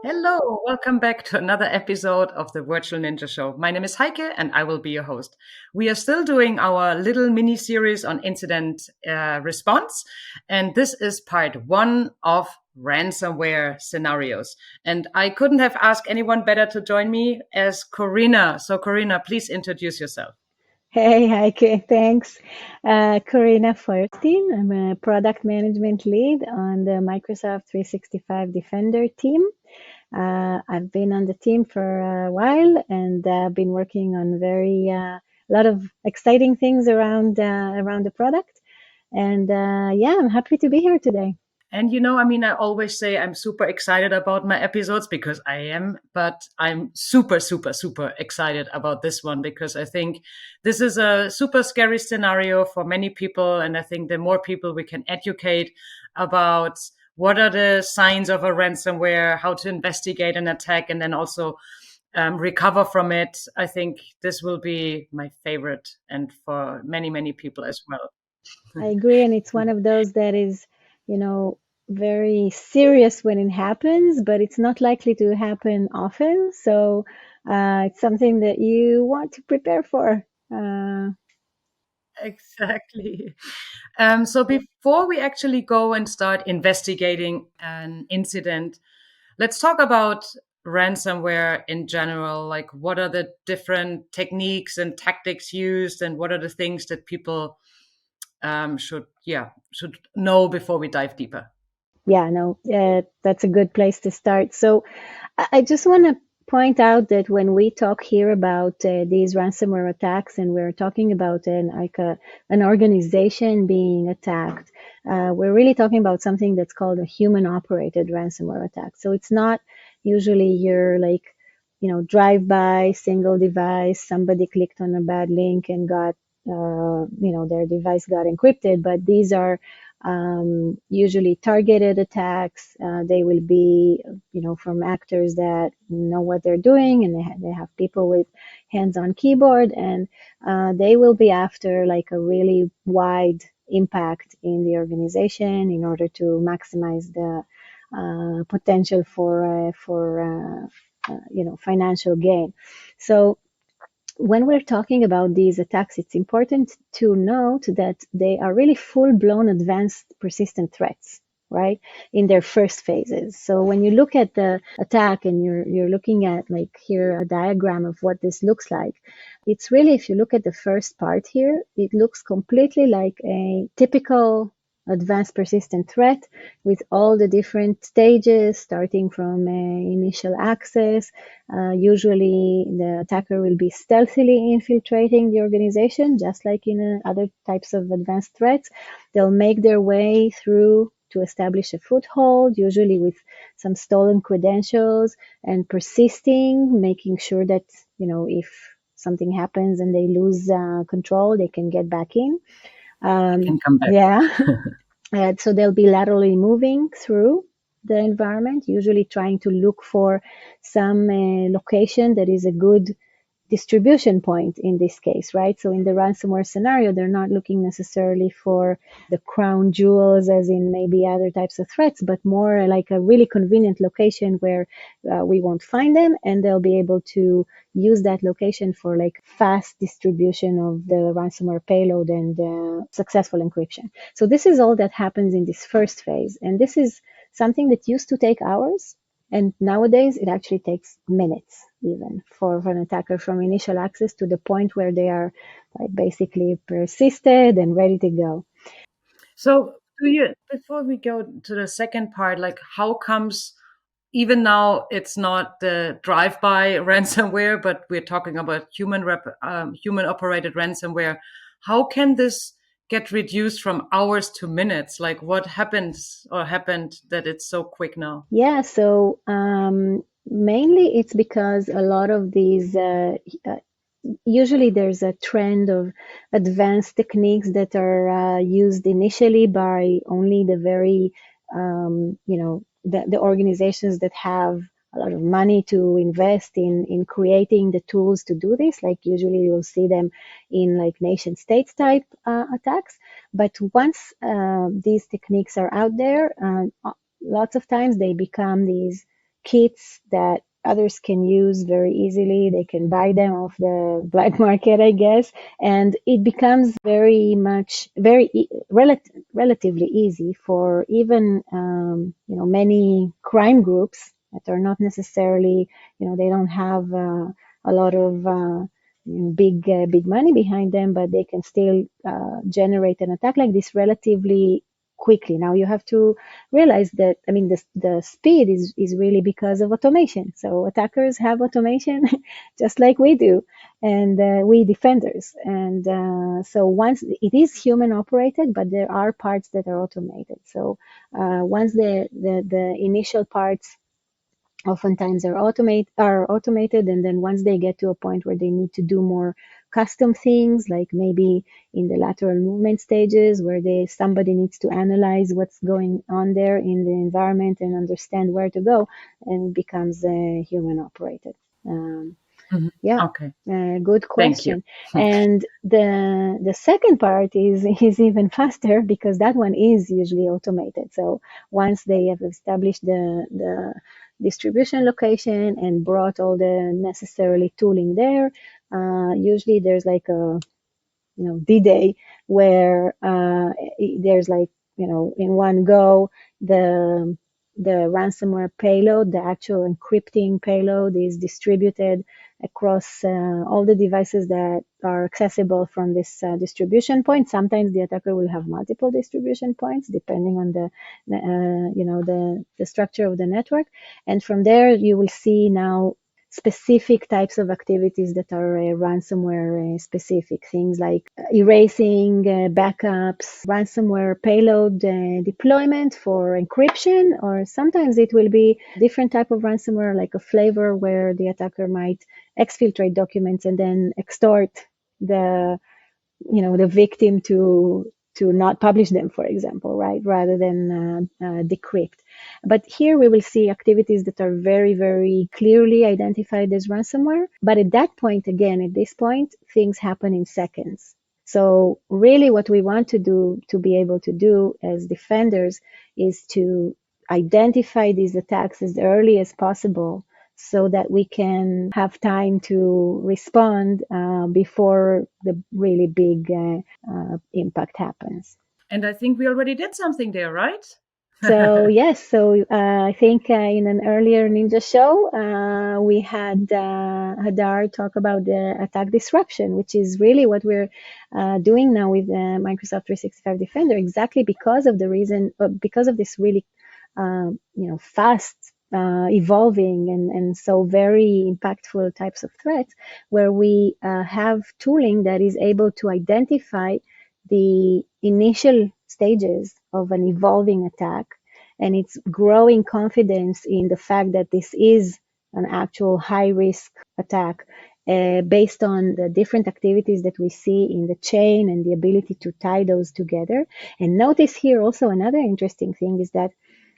Hello, welcome back to another episode of the Virtual Ninja Show. My name is Heike and I will be your host. We are still doing our little mini series on incident response, and this is part 1 of ransomware scenarios. And I couldn't have asked anyone better to join me as Corina. So, Corina, please introduce yourself. Hey, Heike, thanks. Corina Feuerstein. I'm a product management lead on the Microsoft 365 Defender team. I've been on the team for a while and been working on a lot of exciting things around the product. And I'm happy to be here today. And I always say I'm super excited about my episodes because I am, but I'm super, super, super excited about this one because I think this is a super scary scenario for many people. And I think the more people we can educate about what are the signs of a ransomware, how to investigate an attack, and then also recover from it, I think this will be my favorite and for many, many people as well. I agree. And it's one of those that is, very serious when it happens, but it's not likely to happen often. So it's something that you want to prepare for. Exactly. So before we actually go and start investigating an incident, let's talk about ransomware in general. Like, what are the different techniques and tactics used, and what are the things that people should know before we dive deeper? Yeah, no, that's a good place to start. So I just want to point out that when we talk here about these ransomware attacks, and we're talking about an organization being attacked, we're really talking about something that's called a human-operated ransomware attack. So it's not usually your drive-by single device. Somebody clicked on a bad link and got their device got encrypted, but these are usually targeted attacks. They will be, from actors that know what they're doing, and they have people with hands on keyboard, and they will be after like a really wide impact in the organization in order to maximize the potential for financial gain. So when we're talking about these attacks, it's important to note that they are really full-blown advanced persistent threats, right, in their first phases. So when you look at the attack and you're looking at like here a diagram of what this looks like, it's really, if you look at the first part here, it looks completely like a typical advanced persistent threat with all the different stages, starting from initial access. Usually the attacker will be stealthily infiltrating the organization, just like in other types of advanced threats. They'll make their way through to establish a foothold, usually with some stolen credentials, and persisting, making sure that, if something happens and they lose control, they can get back in. Can come back. Yeah. So they'll be laterally moving through the environment, usually trying to look for some location that is a good distribution point in this case, right? So in the ransomware scenario, they're not looking necessarily for the crown jewels as in maybe other types of threats, but more like a really convenient location where we won't find them, and they'll be able to use that location for like fast distribution of the ransomware payload and successful encryption. So this is all that happens in this first phase. And this is something that used to take hours. And nowadays, it actually takes minutes even for an attacker from initial access to the point where they are like basically persisted and ready to go. So before we go to the second part, like how comes even now it's not the drive-by ransomware, but we're talking about human-operated ransomware. How can this get reduced from hours to minutes? Like what happened that it's so quick now? Yeah, so mainly it's because a lot of these, usually there's a trend of advanced techniques that are used initially by only the very, the organizations that have a lot of money to invest in creating the tools to do this. Like usually you'll see them in like nation states type attacks. But once these techniques are out there, lots of times they become these kits that others can use very easily. They can buy them off the black market, I guess, and it becomes relatively easy for even many crime groups that are not necessarily, they don't have a lot of big money behind them, but they can still generate an attack like this relatively quickly. Now you have to realize that, I mean, the speed is really because of automation. So attackers have automation just like we do, and we defenders. And so once it is human operated, but there are parts that are automated. So once the initial parts oftentimes are automated, and then once they get to a point where they need to do more custom things, like maybe in the lateral movement stages where somebody needs to analyze what's going on there in the environment and understand where to go, and it becomes human operated. Yeah, Okay. good Thank you. question. And the second part is even faster, because that one is usually automated. So once they have established the distribution location and brought all the necessarily tooling there, usually there's like a D-Day where there's like in one go the ransomware payload, the actual encrypting payload, is distributed across all the devices that are accessible from this distribution point. Sometimes the attacker will have multiple distribution points depending on the structure of the network, and from there you will see now specific types of activities that are ransomware specific, things like erasing backups, ransomware payload deployment for encryption, or sometimes it will be different type of ransomware, like a flavor where the attacker might exfiltrate documents and then extort the victim to not publish them, for example, right, rather than decrypt. But here we will see activities that are very, very clearly identified as ransomware. But at that point, again, at this point, things happen in seconds. So really what we want to do, to be able to do as defenders, is to identify these attacks as early as possible, so that we can have time to respond before the really big impact happens. And I think we already did something there, right? So yes, so I think in an earlier Ninja show, we had Hadar talk about the attack disruption, which is really what we're doing now with Microsoft 365 Defender, exactly because of the reason, because of this really fast evolving and so very impactful types of threats, where we have tooling that is able to identify the initial stages of an evolving attack, and it's growing confidence in the fact that this is an actual high risk attack based on the different activities that we see in the chain and the ability to tie those together. And notice here also another interesting thing is that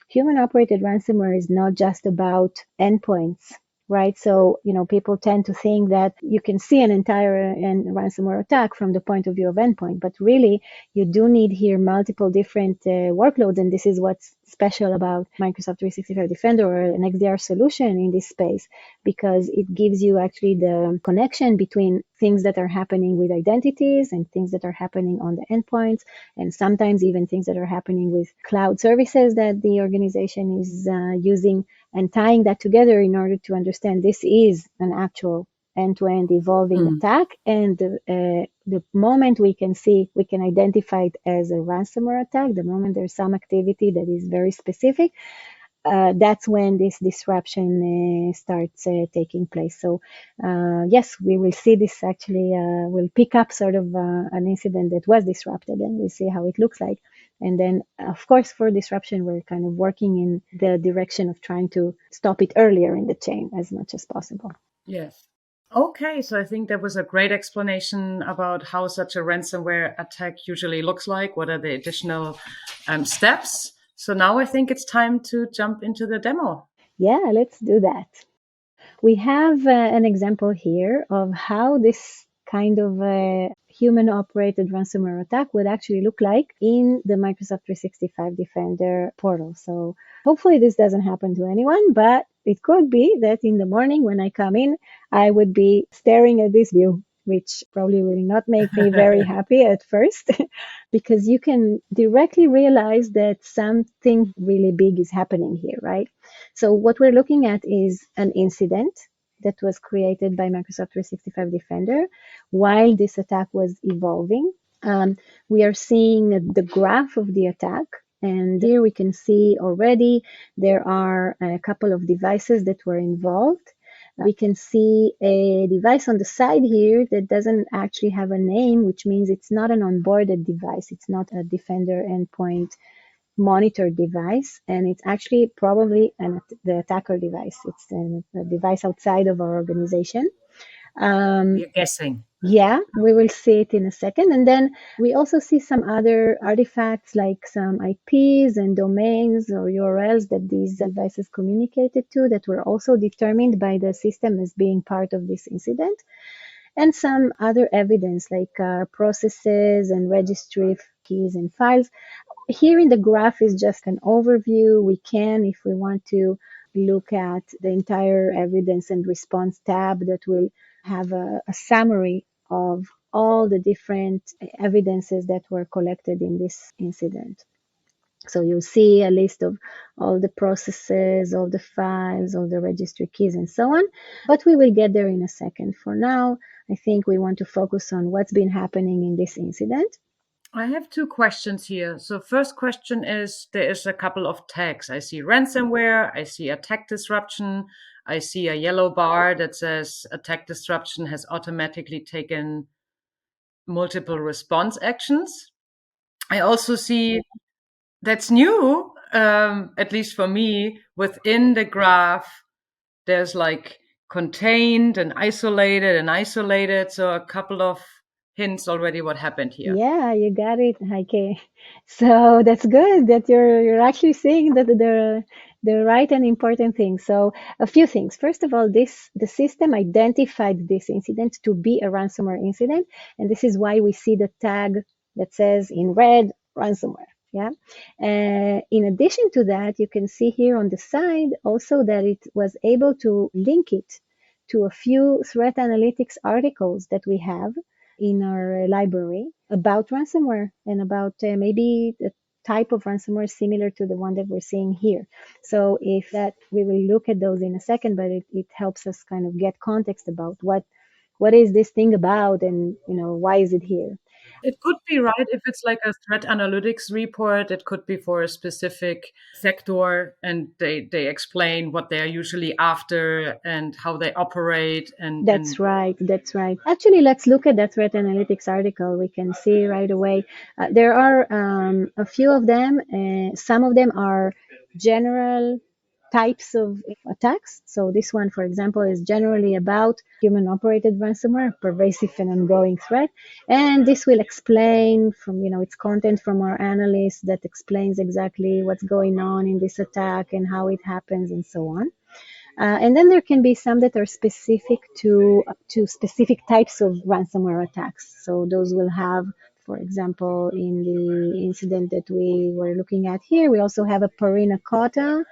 human operated ransomware is not just about endpoints, right? So, people tend to think that you can see an entire ransomware attack from the point of view of endpoint, but really you do need here multiple different workloads. And this is what's special about Microsoft 365 Defender or an XDR solution in this space, because it gives you actually the connection between things that are happening with identities and things that are happening on the endpoints, and sometimes even things that are happening with cloud services that the organization is using, and tying that together in order to understand this is an actual end-to-end evolving attack. And the moment we can identify it as a ransomware attack, the moment there's some activity that is very specific, that's when this disruption starts taking place. So yes, we will see this actually, we'll pick up sort of an incident that was disrupted, and we'll see how it looks like. And then, of course, for disruption, we're kind of working in the direction of trying to stop it earlier in the chain as much as possible. Yes. Okay, so I think that was a great explanation about how such a ransomware attack usually looks like. What are the additional steps? So now I think it's time to jump into the demo. Yeah, let's do that. We have an example here of how this kind of human operated ransomware attack would actually look like in the Microsoft 365 Defender portal. So hopefully this doesn't happen to anyone, but it could be that in the morning when I come in, I would be staring at this view, which probably will not make me very happy at first, because you can directly realize that something really big is happening here, right? So what we're looking at is an incident that was created by Microsoft 365 Defender while this attack was evolving. We are seeing the graph of the attack, and here we can see already there are a couple of devices that were involved. We can see a device on the side here that doesn't actually have a name, which means it's not an onboarded device. It's not a Defender endpoint monitor device, and it's actually probably the attacker device. It's a device outside of our organization. You're guessing. Yeah, we will see it in a second. And then we also see some other artifacts like some IPs and domains or URLs that these devices communicated to that were also determined by the system as being part of this incident. And some other evidence like processes and registry keys and files. Here in the graph is just an overview. We can, if we want to, look at the entire evidence and response tab that will have a summary of all the different evidences that were collected in this incident. So you'll see a list of all the processes, all the files, all the registry keys, and so on. But we will get there in a second. For now, I think we want to focus on what's been happening in this incident. I have two questions here. So first question is, there is a couple of tags. I see ransomware, I see attack disruption, I see a yellow bar that says attack disruption has automatically taken multiple response actions. I also see that's new, at least for me, within the graph, there's like contained and isolated. So a couple of hints already what happened here. Yeah, you got it, Heike. So that's good that you're actually seeing that the right and important thing. So a few things. First of all, the system identified this incident to be a ransomware incident, and this is why we see the tag that says in red ransomware. Yeah. In addition to that, you can see here on the side also that it was able to link it to a few threat analytics articles that we have in our library about ransomware and about maybe the type of ransomware similar to the one that we're seeing here. So if that, we will look at those in a second, but it helps us kind of get context about what is this thing about, and why is it here. It could be, right, if it's like a threat analytics report, it could be for a specific sector, and they explain what they're usually after and how they operate. That's right. That's right. Actually, let's look at that threat analytics article. We can see right away. There are a few of them. Some of them are general types of attacks. So this one, for example, is generally about human operated ransomware, pervasive and ongoing threat. And this will explain from, its content from our analysts that explains exactly what's going on in this attack and how it happens and so on. And then there can be some that are specific to specific types of ransomware attacks. So those will have, for example, in the incident that we were looking at here, we also have a Parina Cotta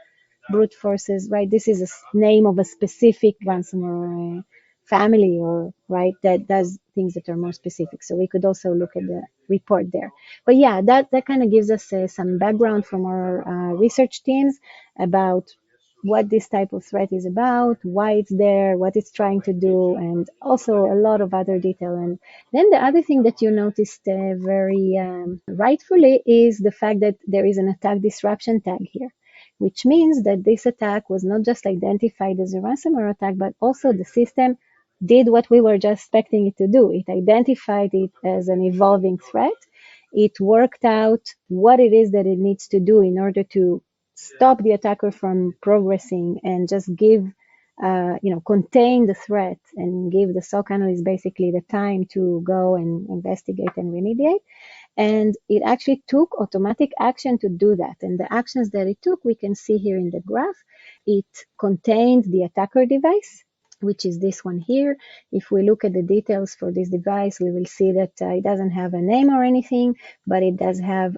brute forces, right? This is a name of a specific ransomware family, or right, that does things that are more specific. So we could also look at the report there. But yeah, that kind of gives us some background from our research teams about what this type of threat is about, why it's there, what it's trying to do, and also a lot of other detail. And then the other thing that you noticed very rightfully is the fact that there is an attack disruption tag here, which means that this attack was not just identified as a ransomware attack, but also the system did what we were just expecting it to do. It identified it as an evolving threat. It worked out what it is that it needs to do in order to stop the attacker from progressing and just give, contain the threat and give the SOC analyst basically the time to go and investigate and remediate. And it actually took automatic action to do that. And the actions that it took, we can see here in the graph. It contained the attacker device, which is this one here. If we look at the details for this device, we will see that it doesn't have a name or anything, but it does have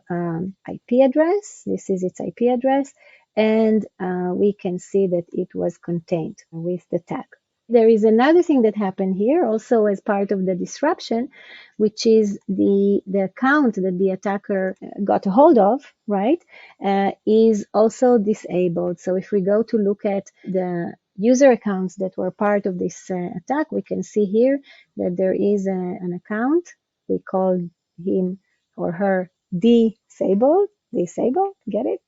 IP address. This is its IP address. And we can see that it was contained with the tag. There is another thing that happened here also as part of the disruption, which is the account that the attacker got a hold of, right, is also disabled. So if we go to look at the user accounts that were part of this attack, we can see here that there is an account. We call him or her disabled, get it?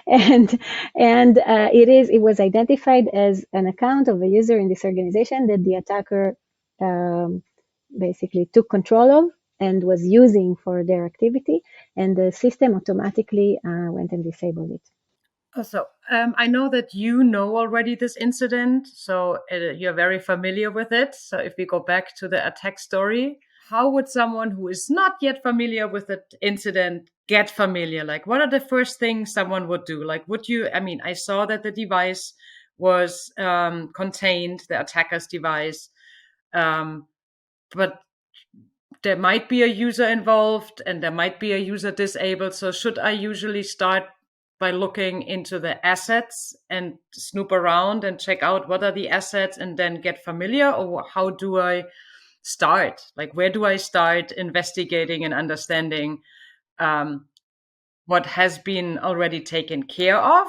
and it was identified as an account of a user in this organization that the attacker basically took control of and was using for their activity, and the system automatically went and disabled it. So I know that you know already this incident, so you're very familiar with it. So if we go back to the attack story, how would someone who is not yet familiar with the incident get familiar? Like, what are the first things someone would do? Like, I saw that the device was contained, the attacker's device, but there might be a user involved and there might be a user disabled. So should I usually start by looking into the assets and snoop around and check out what are the assets and then get familiar? Or how do I start? Like, where do I start investigating and understanding what has been already taken care of?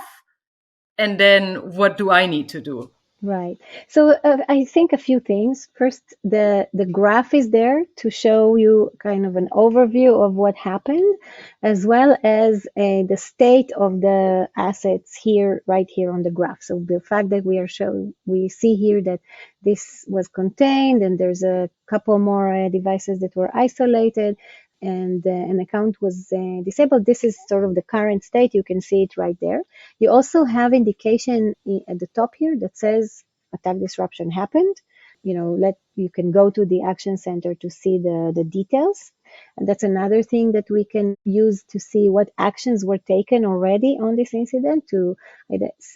And then what do I need to do? Right. So I think a few things. First, the graph is there to show you kind of an overview of what happened, as well as the state of the assets here, right here on the graph. So the fact that we see here that this was contained, and there's a couple more devices that were isolated, and an account was disabled. This is sort of the current state. You can see it right there. You also have indication at the top here that says attack disruption happened. You can go to the action center to see the details. And that's another thing that we can use to see what actions were taken already on this incident, to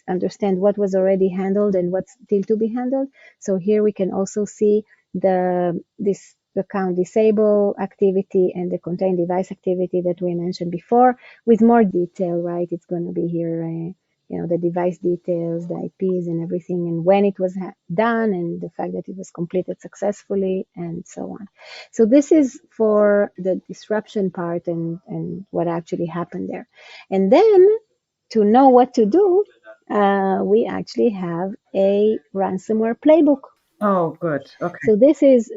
understand what was already handled and what's still to be handled. So here we can also see this account disable activity and the contained device activity that we mentioned before with more detail, right? It's going to be here, the device details, the IPs and everything, and when it was done, and the fact that it was completed successfully, and so on. So this is for the disruption part and what actually happened there. And then to know what to do, we actually have a ransomware playbook. Oh, good. Okay. So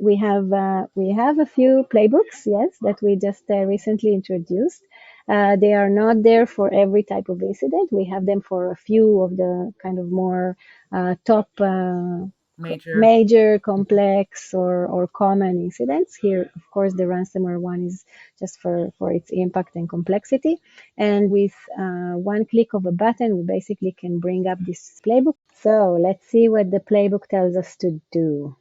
we have a few playbooks, yes, that we just recently introduced. They are not there for every type of incident. We have them for a few of the kind of more top major, complex, or common incidents. Here, of course, the ransomware one is just for its impact and complexity. And with one click of a button, we basically can bring up this playbook. So let's see what the playbook tells us to do.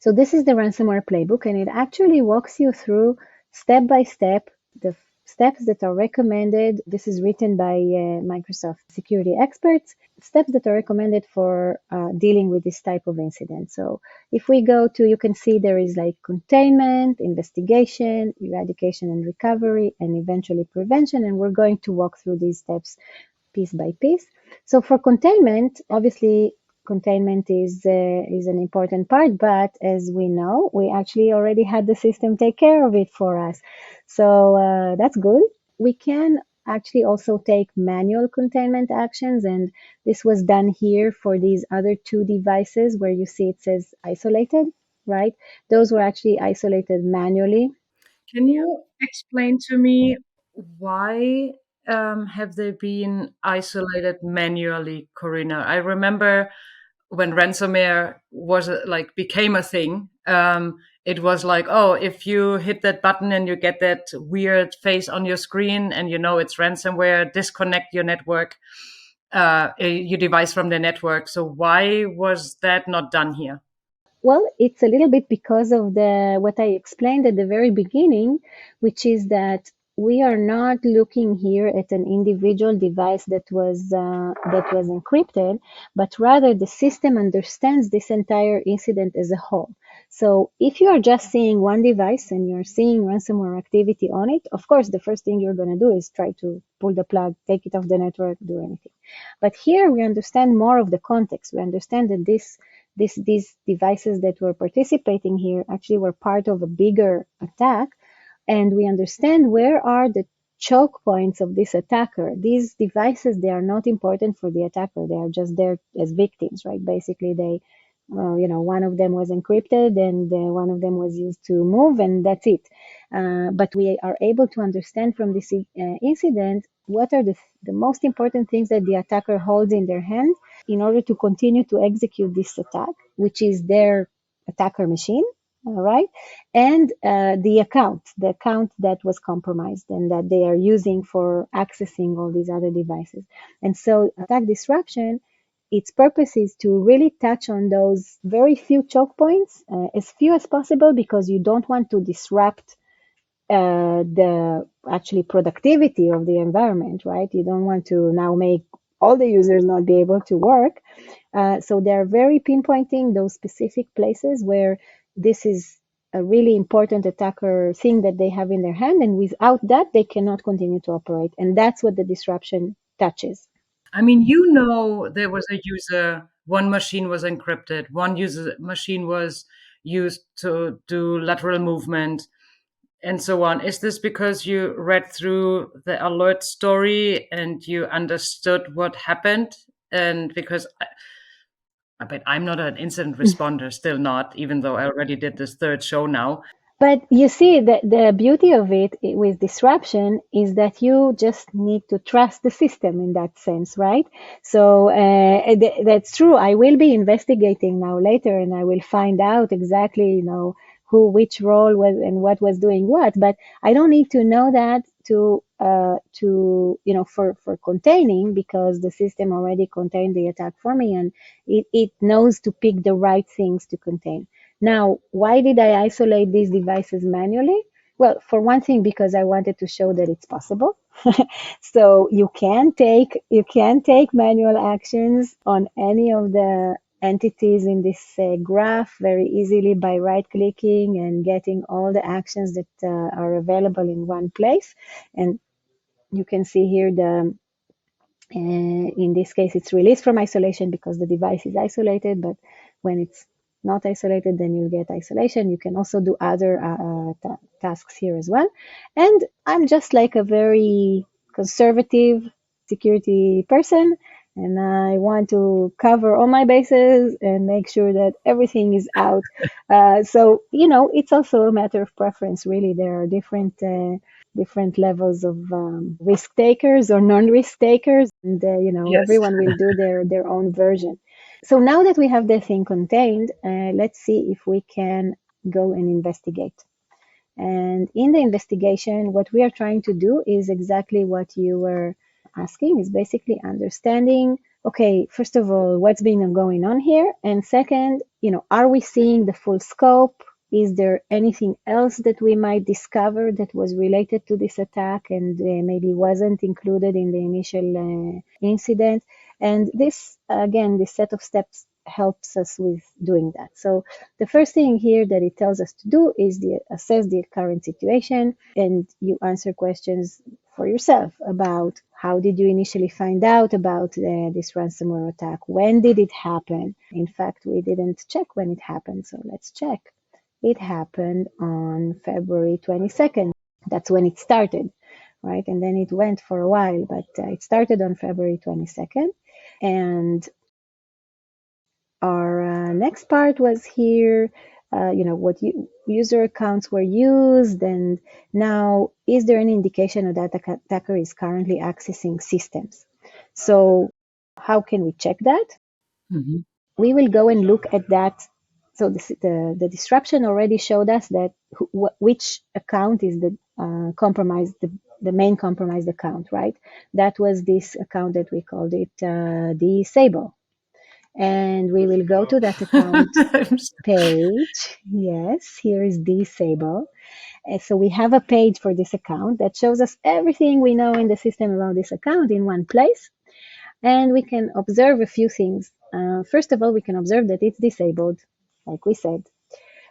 So this is the ransomware playbook, and it actually walks you through step by step the steps that are recommended. This is written by Microsoft security experts. Steps that are recommended for dealing with this type of incident. So if we go to, you can see there is like containment, investigation, eradication and recovery, and eventually prevention. And we're going to walk through these steps piece by piece. So for containment, obviously, containment is an important part, but as we know, we actually already had the system take care of it for us. So that's good. We can actually also take manual containment actions, and this was done here for these other two devices where you see it says isolated, right? Those were actually isolated manually. Can you explain to me why have they been isolated manually, Corina? I remember when ransomware was became a thing. It was like, oh, if you hit that button and you get that weird face on your screen, and it's ransomware, disconnect your network, your device from the network. So why was that not done here? Well, it's a little bit because of the what I explained at the very beginning, which is that we are not looking here at an individual device that was encrypted, but rather the system understands this entire incident as a whole. So if you are just seeing one device and you're seeing ransomware activity on it, of course, the first thing you're going to do is try to pull the plug, take it off the network, do anything. But here we understand more of the context. We understand that these devices that were participating here actually were part of a bigger attack, and we understand where are the choke points of this attacker. These devices, they are not important for the attacker. They are just there as victims, right? Basically, one of them was encrypted and one of them was used to move, and that's it. But we are able to understand from this incident what are the most important things that the attacker holds in their hand in order to continue to execute this attack, which is their attacker machine, all right, and the account that was compromised and that they are using for accessing all these other devices. And so attack disruption, its purpose is to really touch on those very few choke points, as few as possible, because you don't want to disrupt the actually productivity of the environment, right? You don't want to now make all the users not be able to work. So they're very pinpointing those specific places where this is a really important attacker thing that they have in their hand, and without that, they cannot continue to operate. And that's what the disruption touches. I mean, there was a user, one machine was encrypted, one user machine was used to do lateral movement, and so on. Is this because you read through the alert story and you understood what happened? And because but I'm not an incident responder, still not, even though I already did this third show now. But you see, the beauty of it with disruption is that you just need to trust the system in that sense, right? So that's true. I will be investigating now later, and I will find out exactly, who, which role was and what was doing what. But I don't need to know that for containing, because the system already contained the attack for me, and it knows to pick the right things to contain. Now, why did I isolate these devices manually? Well, for one thing, because I wanted to show that it's possible. So you can take manual actions on any of the entities in this graph very easily by right-clicking and getting all the actions that are available in one place. And you can see here in this case, it's released from isolation because the device is isolated, but when it's not isolated, then you get isolation. You can also do other tasks here as well. And I'm just like a very conservative security person, and I want to cover all my bases and make sure that everything is out. So, it's also a matter of preference, really. There are different levels of risk takers or non-risk takers, and Yes. everyone will do their own version. So now that we have the thing contained, let's see if we can go and investigate. And in the investigation, what we are trying to do is exactly what you were asking, is basically understanding, okay, first of all, what's been going on here? And second, are we seeing the full scope? Is there anything else that we might discover that was related to this attack and maybe wasn't included in the initial incident? And this, again, this set of steps helps us with doing that. So the first thing here that it tells us to do is assess the current situation, and you answer questions for yourself about how did you initially find out about this ransomware attack? When did it happen? In fact, we didn't check when it happened, so let's check. It happened on February 22nd. That's when it started, right? And then it went for a while, but it started on February 22nd. And our next part was here, what user accounts were used, and now, is there any indication that the attacker is currently accessing systems? So how can we check that? Mm-hmm. We will go and look at that. So the disruption already showed us that which account is the compromised, the main compromised account, right? That was this account that we called it disable. And we will go to that account page. Yes, here is disable. So we have a page for this account that shows us everything we know in the system about this account in one place. And we can observe a few things. First of all, we can observe that it's disabled, like we said.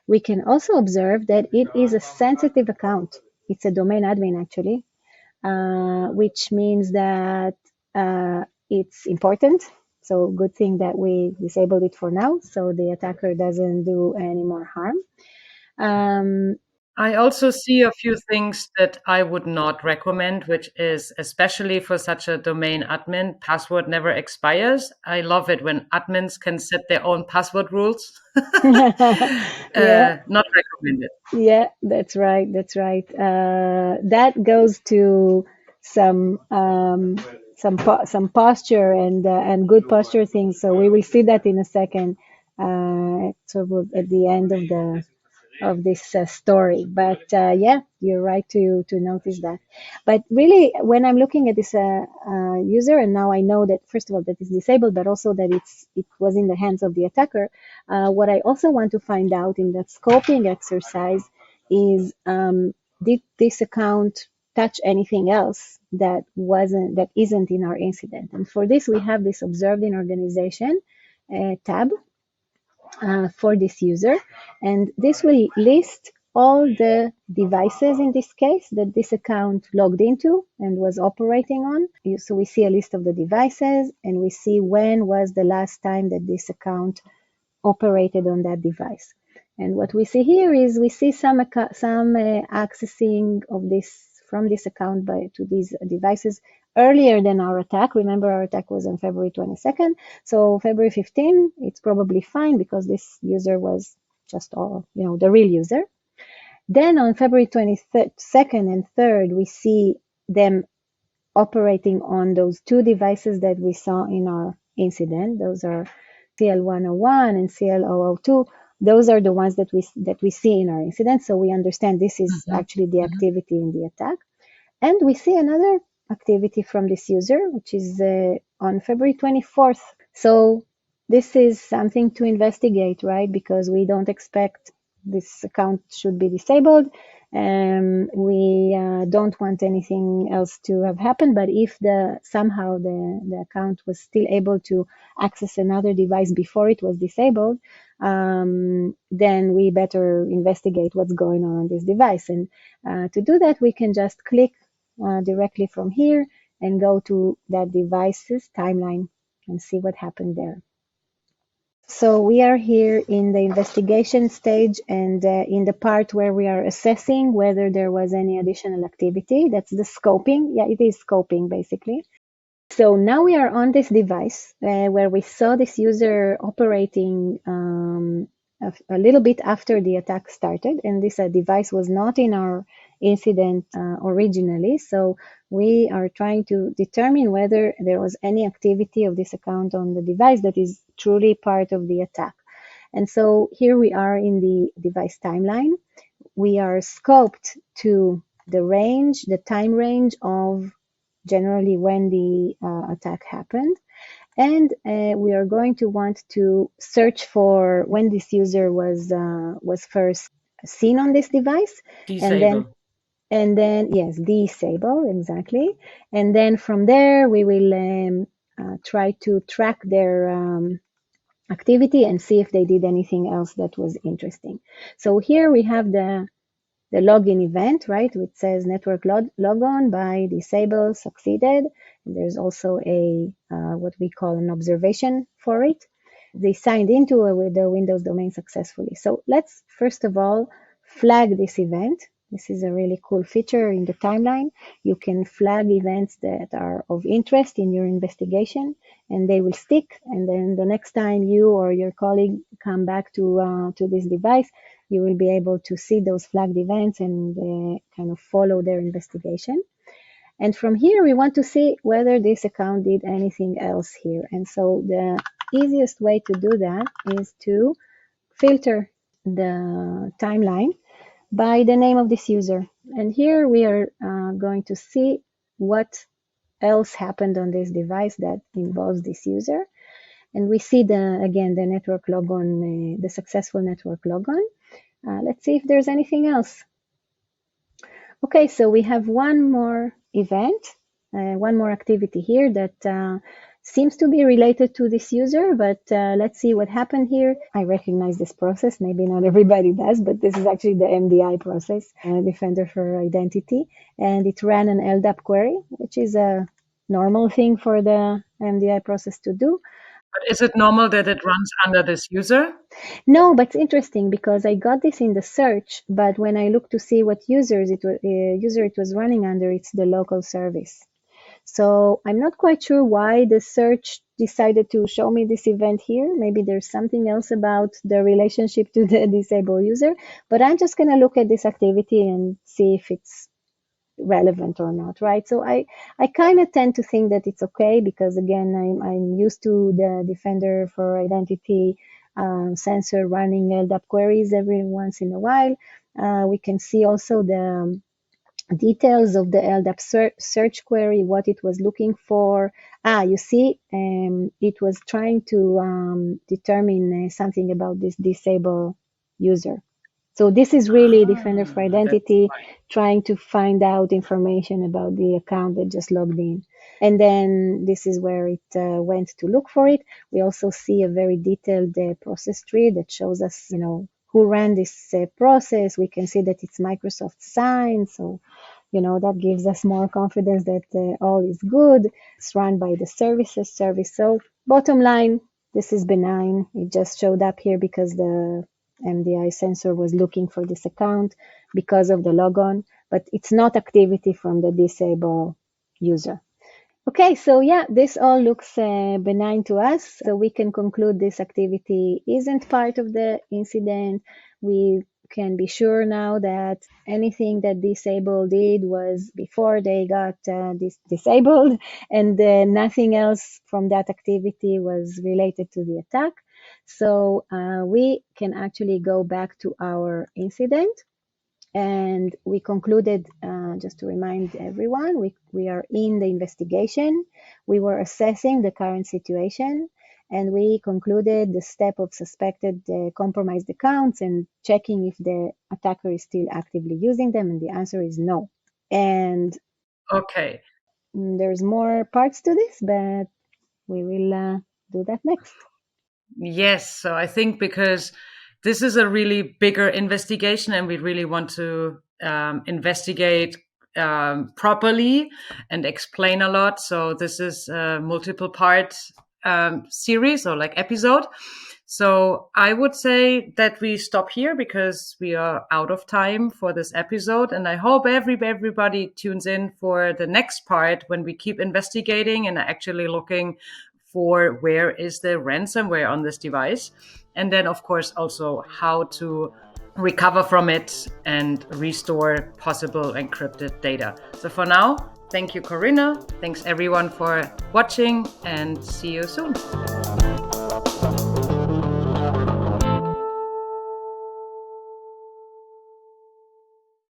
We can also observe that it is a sensitive account. It's a domain admin, actually, which means that it's important. So good thing that we disabled it for now, so the attacker doesn't do any more harm. I also see a few things that I would not recommend, which is especially for such a domain admin, password never expires. I love it when admins can set their own password rules. Yeah, Not recommended. yeah, that's right. That's right. That goes to some some posture and good posture things. So we will see that in a second. Sort of at the end of this story. But yeah, you're right to notice that. But really, when I'm looking at this user, and now I know that first of all that it's disabled, but also that it was in the hands of the attacker. What I also want to find out in that scoping exercise is did this account touch anything else that isn't in our incident? And for this, we have this observed in organization tab for this user. And this will list all the devices in this case that this account logged into and was operating on. So we see a list of the devices and we see when was the last time that this account operated on that device. And what we see here is we see some accessing of this from this account to these devices earlier than our attack. Remember, our attack was on February 22nd. So February 15, it's probably fine because this user was just the real user. Then on February 22nd and 3rd, we see them operating on those two devices that we saw in our incident. Those are CL101 and CL002. Those are the ones that we see in our incident. So we understand this is actually the activity in the attack. And we see another activity from this user, which is on February 24th. So this is something to investigate, right? Because we don't expect this account should be disabled. We don't want anything else to have happened, but if somehow the account was still able to access another device before it was disabled, then we better investigate what's going on this device. And to do that, we can just click directly from here and go to that device's timeline and see what happened there. So we are here in the investigation stage and in the part where we are assessing whether there was any additional activity. That's the scoping. Yeah, it is scoping basically. So now we are on this device where we saw this user operating a little bit after the attack started, and this device was not in our incident originally. So we are trying to determine whether there was any activity of this account on the device that is truly part of the attack. And so here we are in the device timeline. We are scoped to the time range of generally when the attack happened. And we are going to want to search for when this user was first seen on this device. Disable. And then yes, disable, exactly. And then from there, we will try to track their activity and see if they did anything else that was interesting. So here we have the login event, right, which says network logon by disable succeeded. And there's also a what we call an observation for it. They signed into the Windows domain successfully. So let's first of all flag this event. This is a really cool feature in the timeline. You can flag events that are of interest in your investigation, and they will stick. And then the next time you or your colleague come back to this device, you will be able to see those flagged events and kind of follow their investigation. And from here, we want to see whether this account did anything else here. And so the easiest way to do that is to filter the timeline by the name of this user. And here we are going to see what else happened on this device that involves this user. And we see again the network logon, the successful network logon. Let's see if there's anything else. Okay, so we have one more event, one more activity here that seems to be related to this user, but let's see what happened here. I recognize this process. Maybe not everybody does, but this is actually the MDI process, Defender for Identity, and it ran an LDAP query, which is a normal thing for the MDI process to do. But is it normal that it runs under this user? No, but it's interesting because I got this in the search, but when I look to see what user it was running under, it's the local service. So I'm not quite sure why the search decided to show me this event here. Maybe there's something else about the relationship to the disabled user, but I'm just going to look at this activity and see if it's relevant or not, right? So I kind of tend to think that it's okay because again, I'm used to the Defender for Identity sensor running LDAP queries every once in a while. We can see also the details of the LDAP search query, what it was looking for. You see, it was trying to determine something about this disabled user. So this is really Defender for Identity trying to find out information about the account that just logged in. And then this is where it went to look for it. We also see a very detailed process tree that shows us, who ran this process. We can see that it's Microsoft signed. So, that gives us more confidence that all is good. It's run by the services service. So bottom line, this is benign. It just showed up here because the MDI sensor was looking for this account because of the logon, but it's not activity from the disabled user. Okay, so yeah, this all looks benign to us. So we can conclude this activity isn't part of the incident. We can be sure now that anything that disabled did was before they got disabled, and nothing else from that activity was related to the attack. So we can actually go back to our incident. And we concluded, just to remind everyone, we are in the investigation. We were assessing the current situation, and we concluded the step of suspected compromised accounts and checking if the attacker is still actively using them, and the answer is no. And okay, there's more parts to this, but we will do that next. Yes, so I think because this is a really bigger investigation and we really want to investigate properly and explain a lot. So this is a multiple part series or like episode. So I would say that we stop here because we are out of time for this episode. And I hope everybody tunes in for the next part when we keep investigating and actually looking for where is the ransomware on this device. And then, of course, also how to recover from it and restore possible encrypted data. So for now, thank you, Corina. Thanks everyone for watching and see you soon.